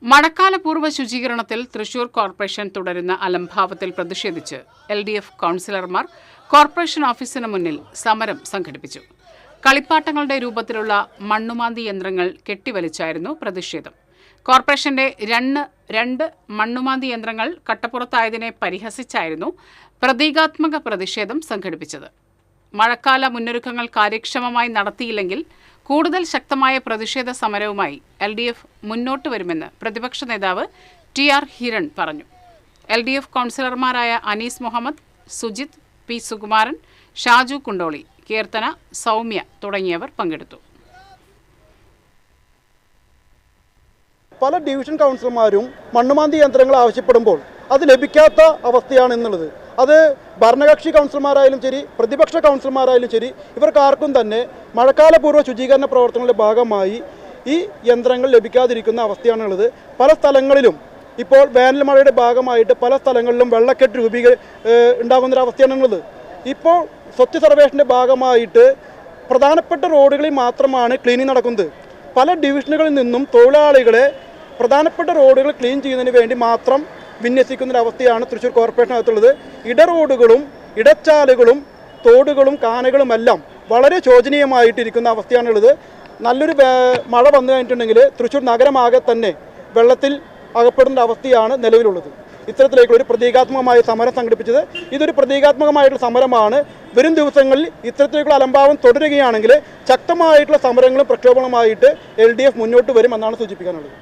മഴക്കാലപൂർവ്വ ശുചീകരണത്തിൽ Thrissur corporation തുടരുന്ന അലംഭാവത്തിൽ പ്രതിഷേധിച്ച് LDF കൗൺസിലർമാർ കോർപ്പറേഷൻ ഓഫീസിന് മുന്നിൽ സമരം സംഘടിപ്പിച്ചു. കളിപ്പാട്ടങ്ങളുടെ രൂപത്തിലുള്ള മണ്ണുമാന്തി യന്ത്രങ്ങൾ കെട്ടിവലിച്ചായിരുന്നു പ്രതിഷേധം. കോർപ്പറേഷന്റെ രണ്ട് മണ്ണുമാന്തി യന്ത്രങ്ങൾ കട്ടപ്പുറത്തായതിനെ പരിഹസിച്ചായിരുന്നു പ്രതീകാത്മക പ്രതിഷേധം സംഘടിപ്പിച്ചത്. മഴക്കാല മുന്നൊരുക്കങ്ങൾ കാര്യക്ഷമമായി നടത്തിയില്ലെങ്കിൽ കൂടുതൽ ശക്തമായ പ്രതിഷേധ സമരവുമായി LDF മുന്നോട്ട് വരുമെന്ന് പ്രതിപക്ഷ നേതാവ് TR ഹിരൺ പറഞ്ഞു. LDF കൗൺസിലർമാരായ അനീസ് മുഹമ്മദ്, സുജിത്, P സുകുമാരൻ, ഷാജു കുണ്ടോളി, കീർത്തന, സൗമ്യ തുടങ്ങിയവർ പങ്കെടുത്തു. പല ഡിവിഷൻ കൗൺസിലർമാരും മണ്ണുമാന്തി യന്ത്രങ്ങൾ ആവശ്യപ്പെടുമ്പോൾ അത് ലഭിക്കാത്ത അവസ്ഥയാണ് എന്നുള്ളത്. അത് ഭരണകക്ഷി കൗൺസിലർമാരായാലും ശരി, പ്രതിപക്ഷ കൗൺസിലർമാരായാലും ശരി, ഇവർക്കാർക്കും തന്നെ മഴക്കാലപൂർവ്വ ശുചീകരണ പ്രവർത്തനങ്ങളുടെ ഭാഗമായി ഈ യന്ത്രങ്ങൾ ലഭിക്കാതിരിക്കുന്ന അവസ്ഥയാണുള്ളത്. പല സ്ഥലങ്ങളിലും ഇപ്പോൾ വേനൽ മഴയുടെ ഭാഗമായിട്ട് പല സ്ഥലങ്ങളിലും വെള്ളക്കെട്ട് ഉണ്ടാകുന്നൊരവസ്ഥയാണുള്ളത്. ഇപ്പോൾ സ്വച്ഛ സർവേഷൻ്റെ ഭാഗമായിട്ട് പ്രധാനപ്പെട്ട റോഡുകളിൽ മാത്രമാണ് ക്ലീനിങ് നടക്കുന്നത്. പല ഡിവിഷനുകളിൽ നിന്നും തൊഴിലാളികളെ പ്രധാനപ്പെട്ട റോഡുകൾ ക്ലീൻ ചെയ്യുന്നതിന് വേണ്ടി മാത്രം വിന്യസിക്കുന്നൊരവസ്ഥയാണ് തൃശ്ശൂർ കോർപ്പറേഷനകത്തുള്ളത്. ഇടറോഡുകളും ഇടച്ചാലുകളും തോടുകളും കാനകളുമെല്ലാം വളരെ ശോചനീയമായിട്ടിരിക്കുന്ന അവസ്ഥയാണുള്ളത്. നല്ലൊരു മഴ വന്നു കഴിഞ്ഞിട്ടുണ്ടെങ്കിൽ തൃശ്ശൂർ നഗരമാകെ തന്നെ വെള്ളത്തിൽ അകപ്പെടുന്ന അവസ്ഥയാണ് നിലവിലുള്ളത്. ഇത്തരത്തിലേക്കുള്ള ഒരു പ്രതീകാത്മകമായ സമരം സംഘടിപ്പിച്ചത്. ഇതൊരു പ്രതീകാത്മകമായിട്ടുള്ള സമരമാണ്. വരും ദിവസങ്ങളിൽ ഇത്തരത്തിലേക്കുള്ള അലംഭാവം തുടരുകയാണെങ്കിൽ ശക്തമായിട്ടുള്ള സമരങ്ങളും പ്രക്ഷോഭങ്ങളുമായിട്ട് LDF മുന്നോട്ട് വരുമെന്നാണ് സൂചിപ്പിക്കാനുള്ളത്.